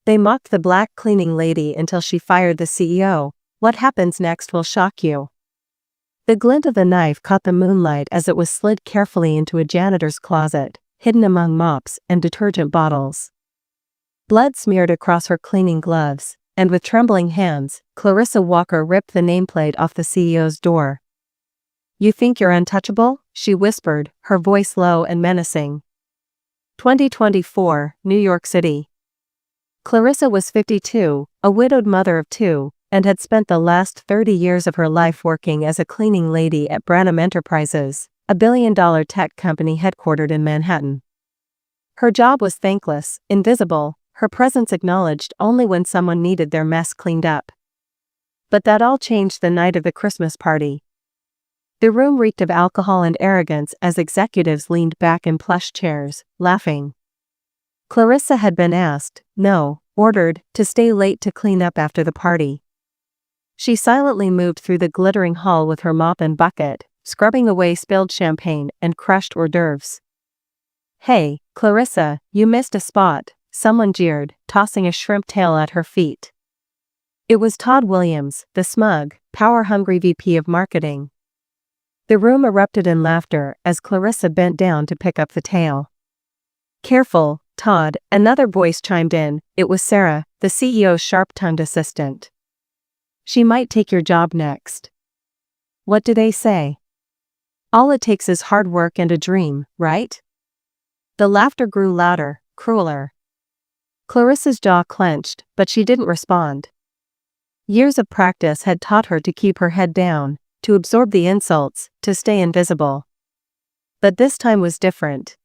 They mocked the black cleaning lady until she fired the CEO. What happens next will shock you. The glint of the knife caught the moonlight as it was slid carefully into a janitor's closet, hidden among mops and detergent bottles. Blood smeared across her cleaning gloves, and with trembling hands, Clarissa Walker ripped the nameplate off the CEO's door. "You think you're untouchable?" she whispered, her voice low and menacing. 2024, New York City. Clarissa was 52, a widowed mother of two, and had spent the last 30 years of her life working as a cleaning lady at Branham Enterprises, a billion-dollar tech company headquartered in Manhattan. Her job was thankless, invisible, her presence acknowledged only when someone needed their mess cleaned up. But that all changed the night of the Christmas party. The room reeked of alcohol and arrogance as executives leaned back in plush chairs, laughing. Clarissa had been asked, no, ordered, to stay late to clean up after the party. She silently moved through the glittering hall with her mop and bucket, scrubbing away spilled champagne and crushed hors d'oeuvres. "Hey, Clarissa, you missed a spot," someone jeered, tossing a shrimp tail at her feet. It was Todd Williams, the smug, power-hungry VP of marketing. The room erupted in laughter as Clarissa bent down to pick up the tail. "Careful, Todd," another voice chimed in. It was Sarah, the CEO's sharp-tongued assistant. "She might take your job next." "What do they say? All it takes is hard work and a dream, right?" The laughter grew louder, crueler. Clarissa's jaw clenched, but she didn't respond. Years of practice had taught her to keep her head down, to absorb the insults, to stay invisible. But this time was different.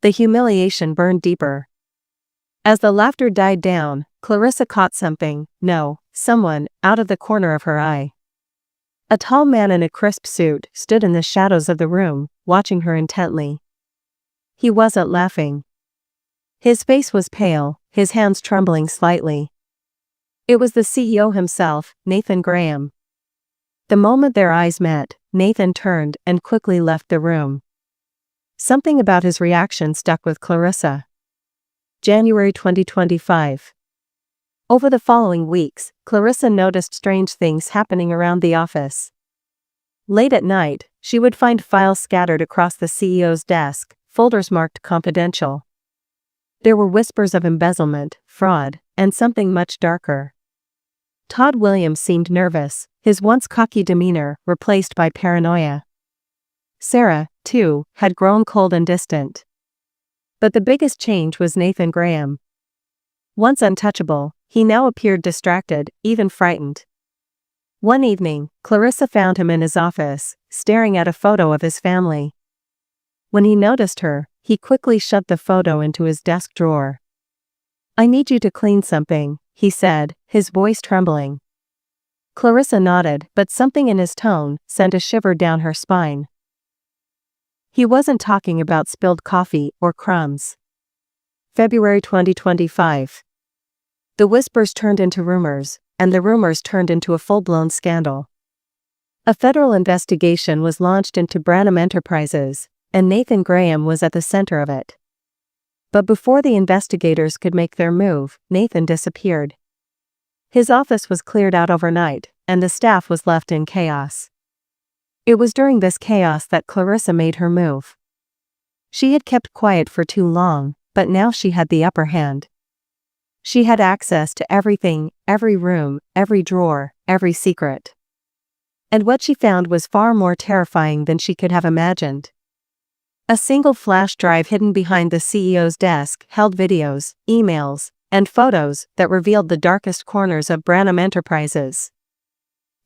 The humiliation burned deeper. As the laughter died down, Clarissa caught someone, out of the corner of her eye. A tall man in a crisp suit stood in the shadows of the room, watching her intently. He wasn't laughing. His face was pale, his hands trembling slightly. It was the CEO himself, Nathan Graham. The moment their eyes met, Nathan turned and quickly left the room. Something about his reaction stuck with Clarissa. January 2025. Over the following weeks, Clarissa noticed strange things happening around the office. Late at night, she would find files scattered across the CEO's desk, folders marked confidential. There were whispers of embezzlement, fraud, and something much darker. Todd Williams seemed nervous, his once cocky demeanor replaced by paranoia. Sarah, too, had grown cold and distant. But the biggest change was Nathan Graham. Once untouchable, he now appeared distracted, even frightened. One evening, Clarissa found him in his office, staring at a photo of his family. When he noticed her, he quickly shoved the photo into his desk drawer. "I need you to clean something," he said, his voice trembling. Clarissa nodded, but something in his tone sent a shiver down her spine. He wasn't talking about spilled coffee or crumbs. February 2025. The whispers turned into rumors, and the rumors turned into a full-blown scandal. A federal investigation was launched into Branham Enterprises, and Nathan Graham was at the center of it. But before the investigators could make their move, Nathan disappeared. His office was cleared out overnight, and the staff was left in chaos. It was during this chaos that Clarissa made her move. She had kept quiet for too long, but now she had the upper hand. She had access to everything, every room, every drawer, every secret. And what she found was far more terrifying than she could have imagined. A single flash drive hidden behind the CEO's desk held videos, emails, and photos that revealed the darkest corners of Branham Enterprises.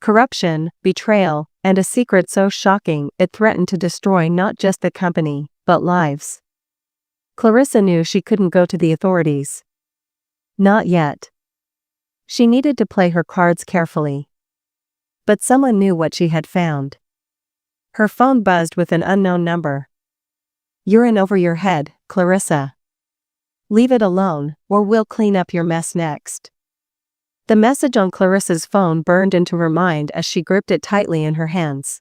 Corruption, betrayal, and a secret so shocking it threatened to destroy not just the company, but lives. Clarissa knew she couldn't go to the authorities. Not yet. She needed to play her cards carefully. But someone knew what she had found. Her phone buzzed with an unknown number. "You're in over your head, Clarissa. Leave it alone, or we'll clean up your mess next." The message on Clarissa's phone burned into her mind as she gripped it tightly in her hands.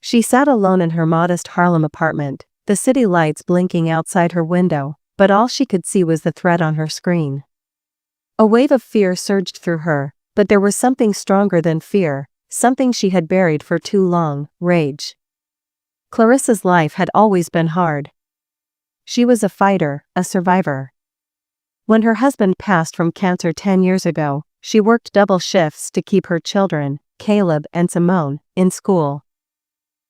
She sat alone in her modest Harlem apartment, the city lights blinking outside her window, but all she could see was the thread on her screen. A wave of fear surged through her, but there was something stronger than fear, something she had buried for too long: rage. Clarissa's life had always been hard. She was a fighter, a survivor. When her husband passed from cancer 10 years ago, she worked double shifts to keep her children, Caleb and Simone, in school.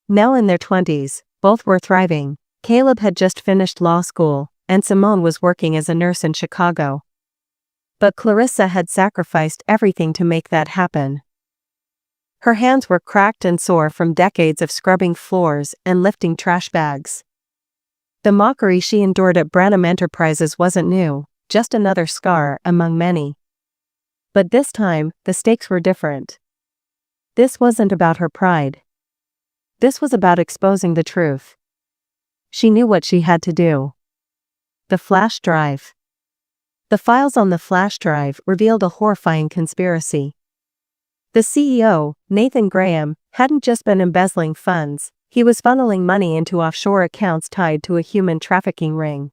Now in their 20s, both were thriving. Caleb had just finished law school, and Simone was working as a nurse in Chicago. But Clarissa had sacrificed everything to make that happen. Her hands were cracked and sore from decades of scrubbing floors and lifting trash bags. The mockery she endured at Branham Enterprises wasn't new, just another scar among many. But this time, the stakes were different. This wasn't about her pride. This was about exposing the truth. She knew what she had to do. The flash drive. The files on the flash drive revealed a horrifying conspiracy. The CEO, Nathan Graham, hadn't just been embezzling funds, he was funneling money into offshore accounts tied to a human trafficking ring.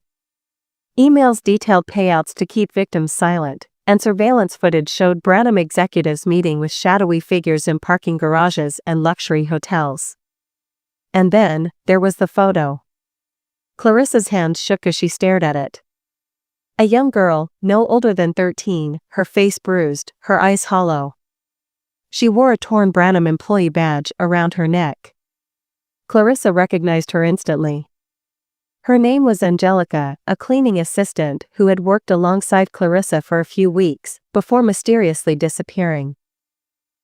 Emails detailed payouts to keep victims silent, and surveillance footage showed Branham executives meeting with shadowy figures in parking garages and luxury hotels. And then, there was the photo. Clarissa's hands shook as she stared at it. A young girl, no older than 13, her face bruised, her eyes hollow. She wore a torn Branham employee badge around her neck. Clarissa recognized her instantly. Her name was Angelica, a cleaning assistant who had worked alongside Clarissa for a few weeks, before mysteriously disappearing.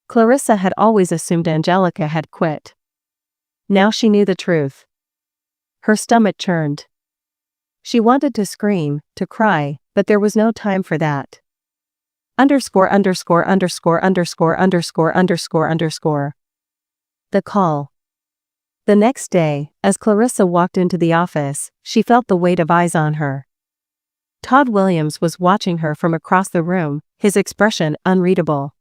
Clarissa had always assumed Angelica had quit. Now she knew the truth. Her stomach churned. She wanted to scream, to cry, but there was no time for that. ___________. The call. The next day, as Clarissa walked into the office, she felt the weight of eyes on her. Todd Williams was watching her from across the room, his expression unreadable.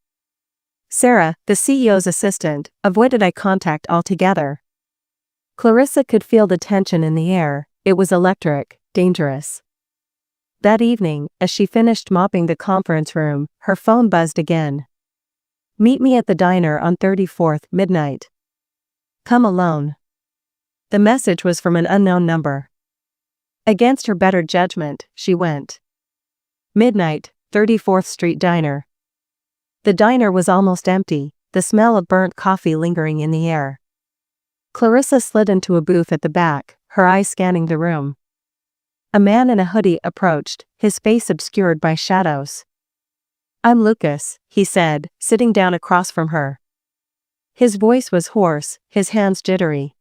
Sarah, the CEO's assistant, avoided eye contact altogether. Clarissa could feel the tension in the air. It was electric, dangerous. That evening, as she finished mopping the conference room, her phone buzzed again. "Meet me at the diner on 34th, midnight. Come alone." The message was from an unknown number. Against her better judgment, she went. Midnight, 34th Street Diner. The diner was almost empty, the smell of burnt coffee lingering in the air. Clarissa slid into a booth at the back, her eyes scanning the room. A man in a hoodie approached, his face obscured by shadows. "I'm Lucas," he said, sitting down across from her. His voice was hoarse, his hands jittery.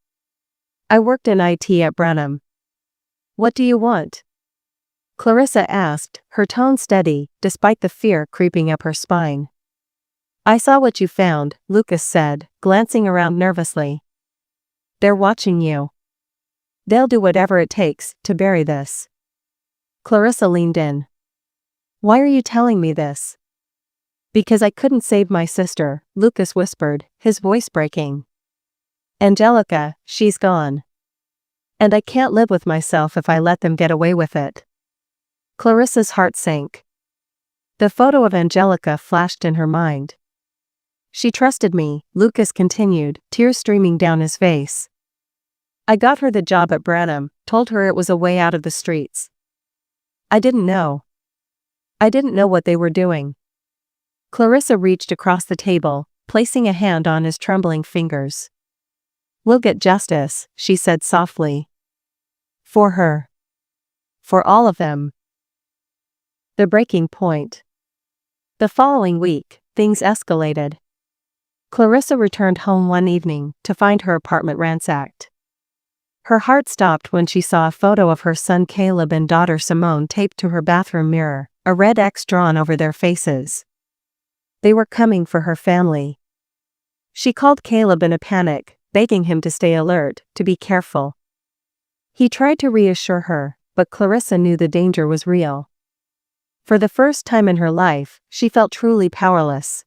"I worked in IT at Branham." "What do you want?" Clarissa asked, her tone steady, despite the fear creeping up her spine. "I saw what you found," Lucas said, glancing around nervously. "They're watching you. They'll do whatever it takes to bury this." Clarissa leaned in. "Why are you telling me this?" "Because I couldn't save my sister," Lucas whispered, his voice breaking. "Angelica, she's gone. And I can't live with myself if I let them get away with it." Clarissa's heart sank. The photo of Angelica flashed in her mind. "She trusted me," Lucas continued, tears streaming down his face. "I got her the job at Branham, told her it was a way out of the streets. I didn't know. I didn't know what they were doing." Clarissa reached across the table, placing a hand on his trembling fingers. "We'll get justice," she said softly. "For her. For all of them." The breaking point. The following week, things escalated. Clarissa returned home one evening to find her apartment ransacked. Her heart stopped when she saw a photo of her son Caleb and daughter Simone taped to her bathroom mirror, a red X drawn over their faces. They were coming for her family. She called Caleb in a panic, begging him to stay alert, to be careful. He tried to reassure her, but Clarissa knew the danger was real. For the first time in her life, she felt truly powerless.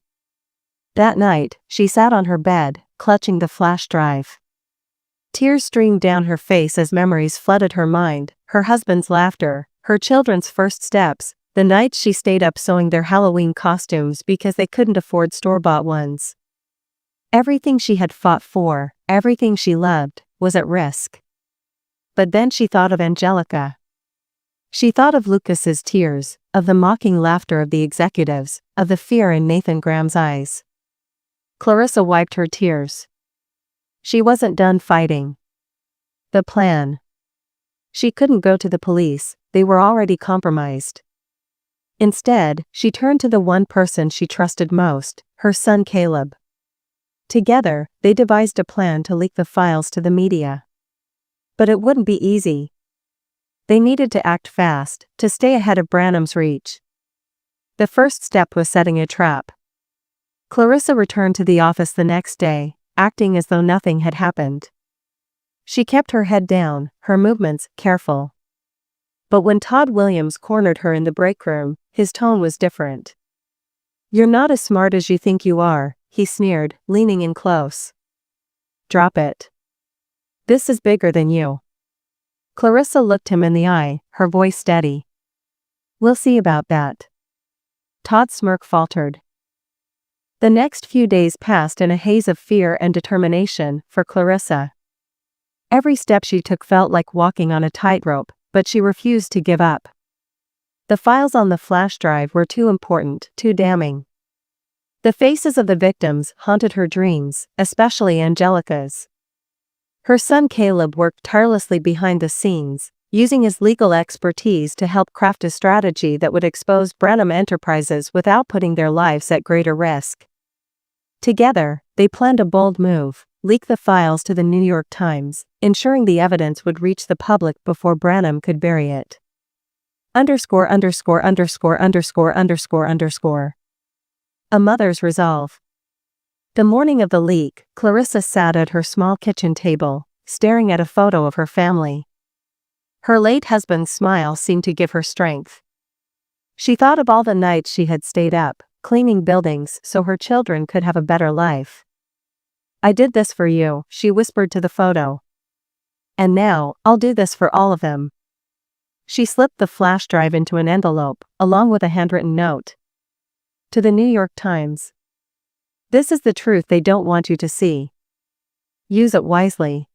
That night, she sat on her bed, clutching the flash drive. Tears streamed down her face as memories flooded her mind, her husband's laughter, her children's first steps, the nights she stayed up sewing their Halloween costumes because they couldn't afford store-bought ones. Everything she had fought for, everything she loved, was at risk. But then she thought of Angelica. She thought of Lucas's tears, of the mocking laughter of the executives, of the fear in Nathan Graham's eyes. Clarissa wiped her tears. She wasn't done fighting. The plan. She couldn't go to the police, they were already compromised. Instead, she turned to the one person she trusted most, her son Caleb. Together, they devised a plan to leak the files to the media. But it wouldn't be easy. They needed to act fast, to stay ahead of Branham's reach. The first step was setting a trap. Clarissa returned to the office the next day, acting as though nothing had happened. She kept her head down, her movements careful. But when Todd Williams cornered her in the break room, his tone was different. "You're not as smart as you think you are," he sneered, leaning in close. "Drop it. This is bigger than you." Clarissa looked him in the eye, her voice steady. "We'll see about that." Todd's smirk faltered. The next few days passed in a haze of fear and determination for Clarissa. Every step she took felt like walking on a tightrope, but she refused to give up. The files on the flash drive were too important, too damning. The faces of the victims haunted her dreams, especially Angelica's. Her son Caleb worked tirelessly behind the scenes, using his legal expertise to help craft a strategy that would expose Branham Enterprises without putting their lives at greater risk. Together, they planned a bold move: leak the files to the New York Times, ensuring the evidence would reach the public before Branham could bury it. ______________. A mother's resolve. The morning of the leak, Clarissa sat at her small kitchen table, staring at a photo of her family. Her late husband's smile seemed to give her strength. She thought of all the nights she had stayed up, cleaning buildings so her children could have a better life. "I did this for you," she whispered to the photo. "And now, I'll do this for all of them." She slipped the flash drive into an envelope, along with a handwritten note. To the New York Times. "This is the truth they don't want you to see. Use it wisely.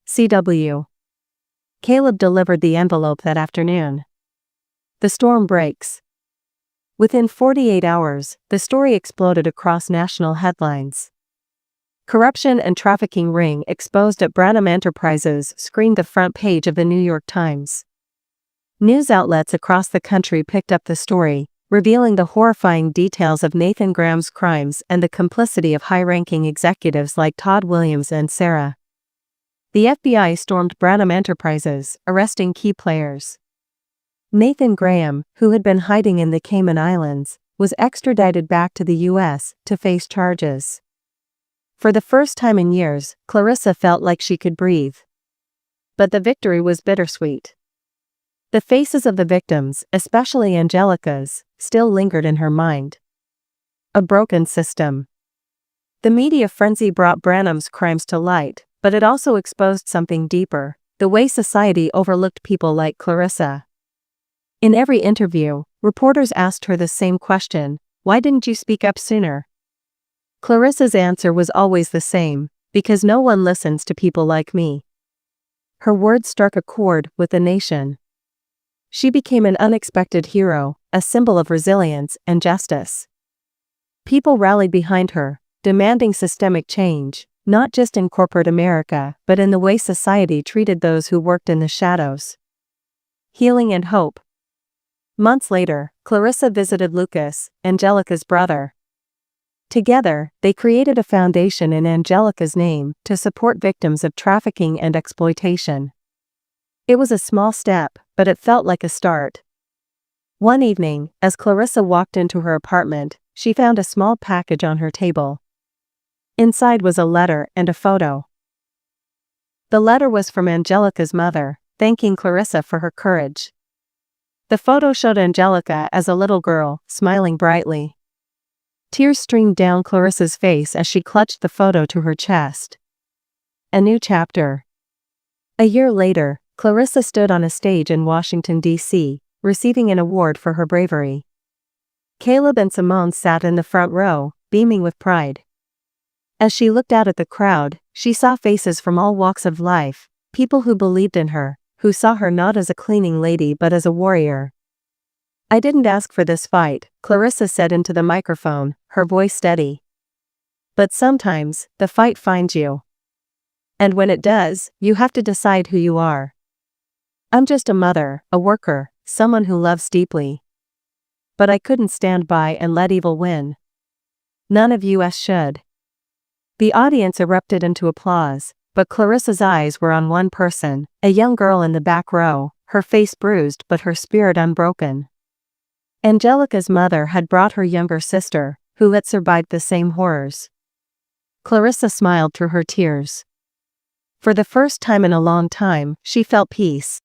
C.W." Caleb delivered the envelope that afternoon. The storm breaks. Within 48 hours, the story exploded across national headlines. Corruption and trafficking ring exposed at Branham Enterprises screened the front page of the New York Times. News outlets across the country picked up the story, revealing the horrifying details of Nathan Graham's crimes and the complicity of high-ranking executives like Todd Williams and Sarah. The FBI stormed Branham Enterprises, arresting key players. Nathan Graham, who had been hiding in the Cayman Islands, was extradited back to the U.S. to face charges. For the first time in years, Clarissa felt like she could breathe. But the victory was bittersweet. The faces of the victims, especially Angelica's, still lingered in her mind. A broken system. The media frenzy brought Branham's crimes to light, but it also exposed something deeper: the way society overlooked people like Clarissa. In every interview, reporters asked her the same question: "Why didn't you speak up sooner?" Clarissa's answer was always the same: "Because no one listens to people like me." Her words struck a chord with the nation. She became an unexpected hero, a symbol of resilience and justice. People rallied behind her, demanding systemic change, not just in corporate America, but in the way society treated those who worked in the shadows. Healing and hope. Months later, Clarissa visited Lucas, Angelica's brother. Together, they created a foundation in Angelica's name to support victims of trafficking and exploitation. It was a small step, but it felt like a start. One evening, as Clarissa walked into her apartment, she found a small package on her table. Inside was a letter and a photo. The letter was from Angelica's mother, thanking Clarissa for her courage. The photo showed Angelica as a little girl, smiling brightly. Tears streamed down Clarissa's face as she clutched the photo to her chest. A new chapter. A year later, Clarissa stood on a stage in Washington, D.C., receiving an award for her bravery. Caleb and Simone sat in the front row, beaming with pride. As she looked out at the crowd, she saw faces from all walks of life, people who believed in her, who saw her not as a cleaning lady but as a warrior. "I didn't ask for this fight," Clarissa said into the microphone, her voice steady. "But sometimes, the fight finds you. And when it does, you have to decide who you are. I'm just a mother, a worker, someone who loves deeply. But I couldn't stand by and let evil win. None of us should." The audience erupted into applause, but Clarissa's eyes were on one person, a young girl in the back row, her face bruised but her spirit unbroken. Angelica's mother had brought her younger sister, who had survived the same horrors. Clarissa smiled through her tears. For the first time in a long time, she felt peace.